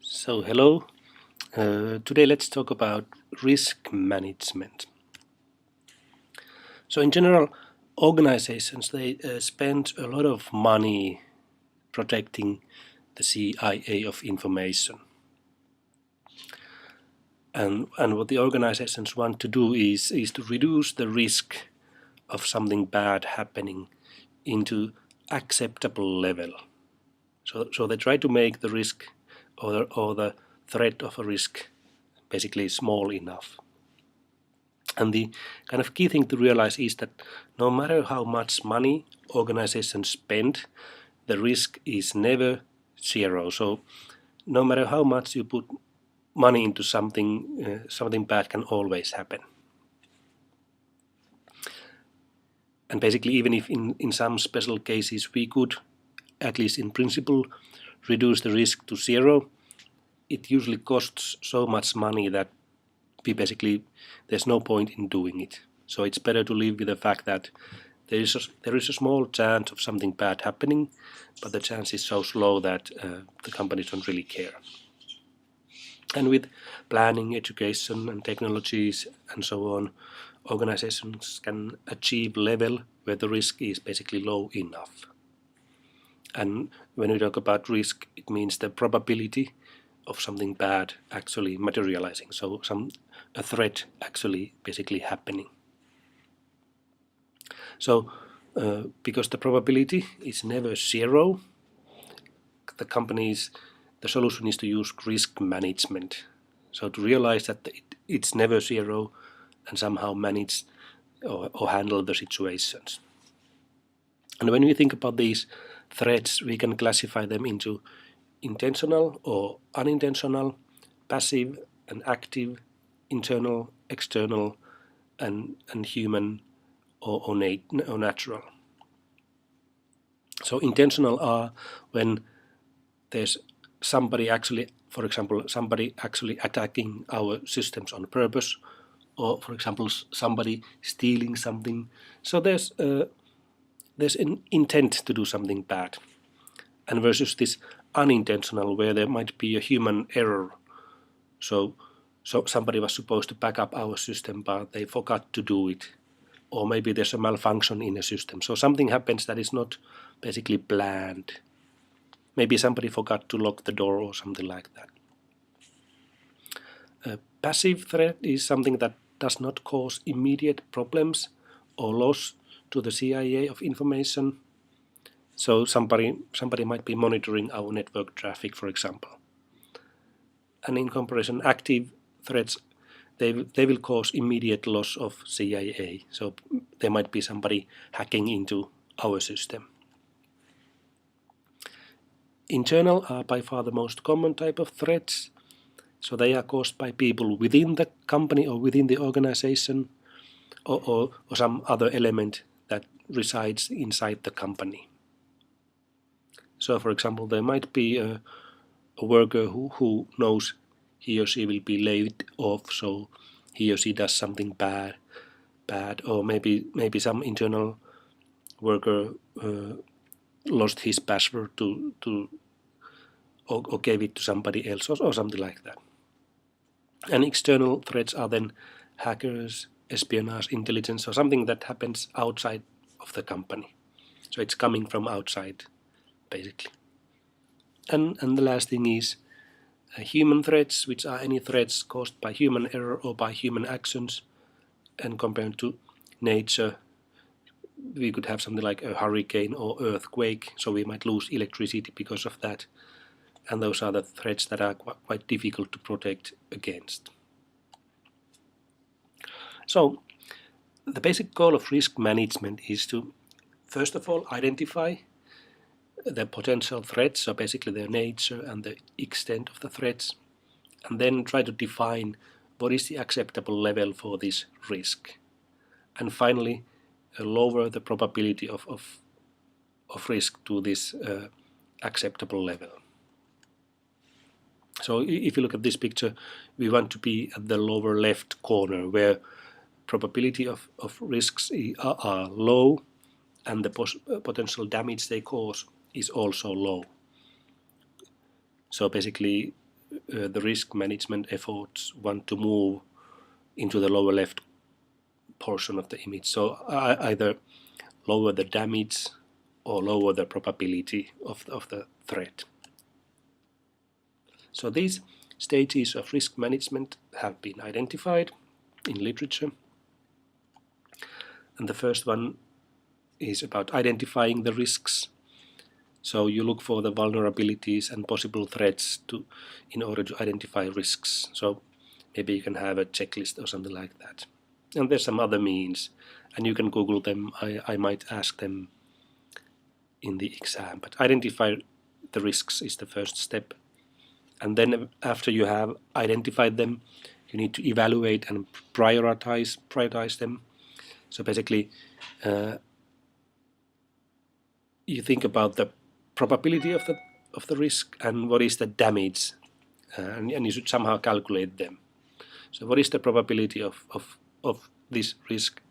So hello, today let's talk about risk management. So in general, organizations they spend a lot of money protecting the CIA of information. And what the organizations want to do is to reduce the risk of something bad happening into acceptable level. So they try to make the risk or the threat of a risk basically small enough. And the kind of key thing to realize is that no matter how much money organizations spend, the risk is never zero. So no matter how much you put money into something, something bad can always happen. And basically, even if in some special cases we could, at least in principle, reduce the risk to zero, it usually costs so much money that there's no point in doing it. So it's better to live with the fact that there is a small chance of something bad happening, but the chance is so slow that the companies don't really care. And with planning, education, and technologies, and so on, organizations can achieve level where the risk is basically low enough. And when we talk about risk, it means the probability of something bad actually materializing. So a threat actually basically happening. So because the probability is never zero, the solution is to use risk management. So to realize that it's never zero and somehow manage or handle the situations. And when we think about these threats, we can classify them into intentional or unintentional, passive and active, internal, external, and human or natural. So intentional are when there's somebody actually, for example, somebody actually attacking our systems on purpose, or for example, somebody stealing something. So there's an intent to do something bad, and versus this unintentional, where there might be a human error. So somebody was supposed to back up our system, but they forgot to do it, or maybe there's a malfunction in a system. So something happens that is not basically planned. Maybe somebody forgot to lock the door or something like that. A passive threat is something that does not cause immediate problems or loss to the CIA of information. So somebody might be monitoring our network traffic, for example. And in comparison, active threats, they will cause immediate loss of CIA. So there might be somebody hacking into our system. Internal are by far the most common type of threats. So they are caused by people within the company or within the organization, or some other element that resides inside the company. So for example, there might be a worker who knows he or she will be laid off, so he or she does something bad, or maybe some internal worker lost his password or gave it to somebody else or something like that. And external threats are then hackers, espionage, intelligence, or something that happens outside of the company. So it's coming from outside, basically. And the last thing is human threats, which are any threats caused by human error or by human actions. And compared to nature, we could have something like a hurricane or earthquake, so we might lose electricity because of that. And those are the threats that are quite difficult to protect against. So the basic goal of risk management is to, first of all, identify the potential threats, so basically their nature and the extent of the threats, and then try to define what is the acceptable level for this risk. And finally, lower the probability of risk to this acceptable level. So if you look at this picture, we want to be at the lower left corner where probability of risks are low and the potential damage they cause is also low. So basically the risk management efforts want to move into the lower left portion of the image. So either lower the damage or lower the probability of the threat. So these stages of risk management have been identified in literature. And the first one is about identifying the risks. So you look for the vulnerabilities and possible threats in order to identify risks. So maybe you can have a checklist or something like that. And there's some other means, and you can Google them. I might ask them in the exam. But identify the risks is the first step. And then after you have identified them, you need to evaluate and prioritize them. So basically, you think about the probability of the risk and what is the damage, and you should somehow calculate them. So what is the probability of this risk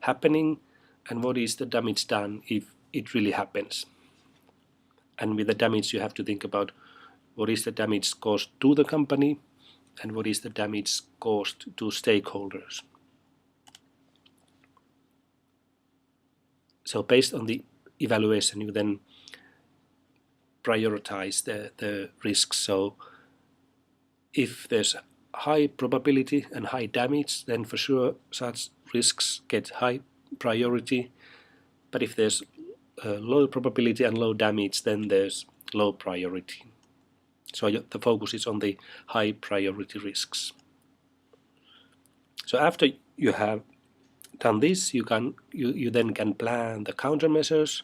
happening, and what is the damage done if it really happens? And with the damage, you have to think about what is the damage caused to the company and what is the damage caused to stakeholders. So based on the evaluation, you then prioritize the risks. So if there's high probability and high damage, then for sure such risks get high priority. But if there's low probability and low damage, then there's low priority. So the focus is on the high priority risks. So after you have done this, you then can plan the countermeasures.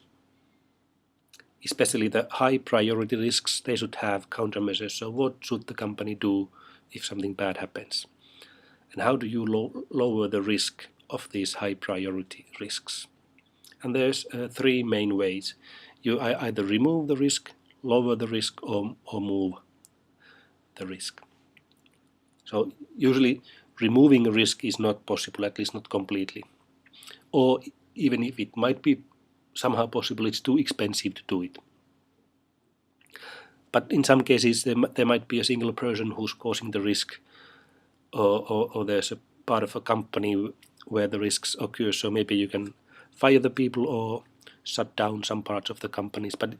Especially the high priority risks, they should have countermeasures. So what should the company do if something bad happens? And how do you lower the risk of these high priority risks? And there's three main ways. You either remove the risk, lower the risk, or move the risk. So usually removing a risk is not possible, at least not completely. Or even if it might be somehow possible, it's too expensive to do it. But in some cases, there might be a single person who's causing the risk, or there's a part of a company where the risks occur. So maybe you can fire the people or shut down some parts of the companies. But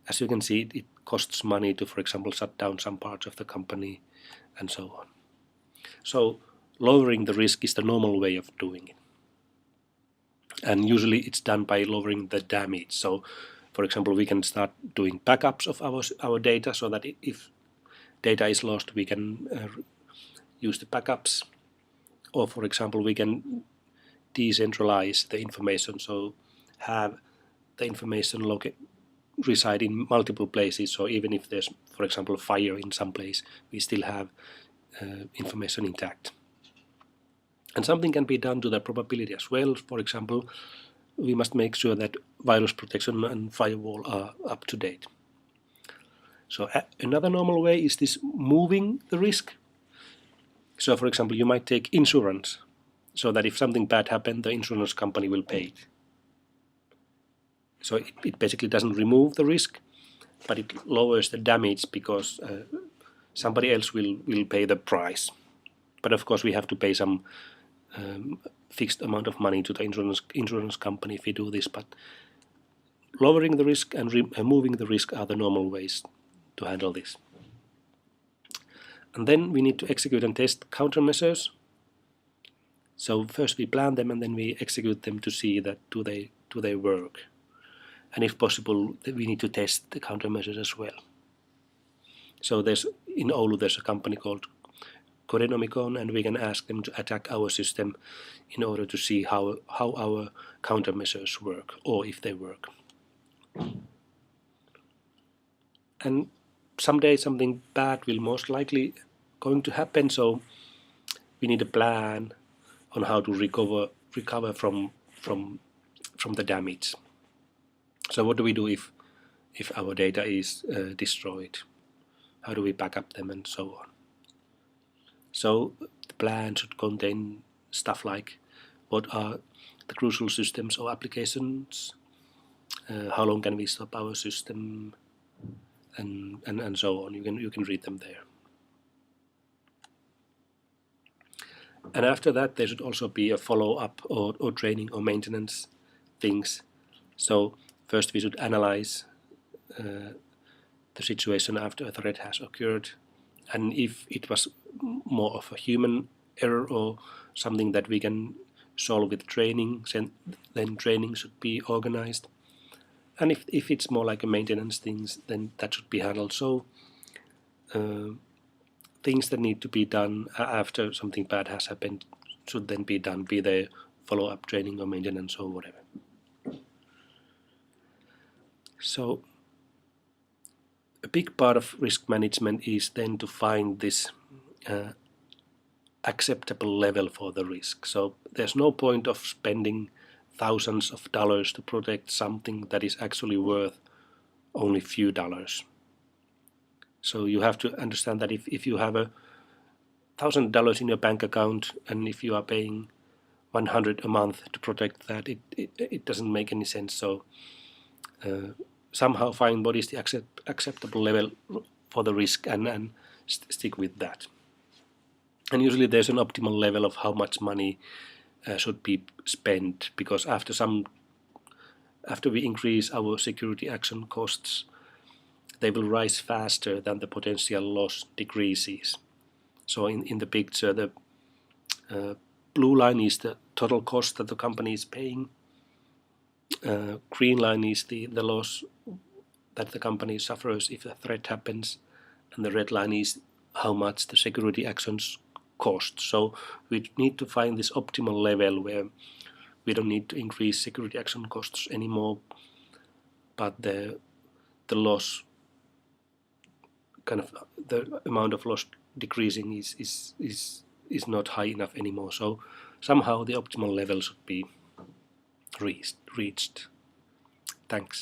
as you can see, it costs money to, for example, shut down some parts of the company and so on. So lowering the risk is the normal way of doing it. And usually it's done by lowering the damage. So, for example, we can start doing backups of our data so that if data is lost, we can use the backups. Or, for example, we can decentralize the information, so have the information reside in multiple places. So even if there's, for example, a fire in some place, we still have information intact. And something can be done to the probability as well. For example, we must make sure that virus protection and firewall are up to date. So another normal way is this moving the risk. So for example, you might take insurance, so that if something bad happened, the insurance company will pay it. So it basically doesn't remove the risk, but it lowers the damage because somebody else will pay the price. But of course we have to pay some fixed amount of money to the insurance company if we do this. But lowering the risk and removing the risk are the normal ways to handle this. And then we need to execute and test countermeasures. So first we plan them and then we execute them to see that do they work. And if possible, we need to test the countermeasures as well. So in Oulu there's a company called Codenomicon, and we can ask them to attack our system in order to see how our countermeasures work, or if they work. And someday something bad will most likely going to happen, so we need a plan on how to recover from the damage. So what do we do if our data is destroyed? How do we back up them and so on? So the plan should contain stuff like what are the crucial systems or applications, how long can we stop our system, and so on. You can read them there. And after that, there should also be a follow-up or training or maintenance things. So first we should analyze the situation after a threat has occurred, and if it was more of a human error or something that we can solve with training, then training should be organized. And if it's more like a maintenance things, then that should be handled. So things that need to be done after something bad has happened should then be done, be they follow-up training or maintenance or whatever. So a big part of risk management is then to find this acceptable level for the risk. So there's no point of spending thousands of dollars to protect something that is actually worth only few dollars. So you have to understand that if you have $1,000 in your bank account, and if you are paying $100 a month to protect that, it doesn't make any sense. So somehow find what is the acceptable level for the risk and stick with that. And usually there's an optimal level of how much money should be spent, because after we increase our security action costs, they will rise faster than the potential loss decreases. So in the picture, the blue line is the total cost that the company is paying. Green line is the loss that the company suffers if a threat happens, and the red line is how much the security actions cost. So we need to find this optimal level where we don't need to increase security action costs anymore, but the loss, kind of the amount of loss decreasing is not high enough anymore. So somehow the optimal level should be reached. Thanks.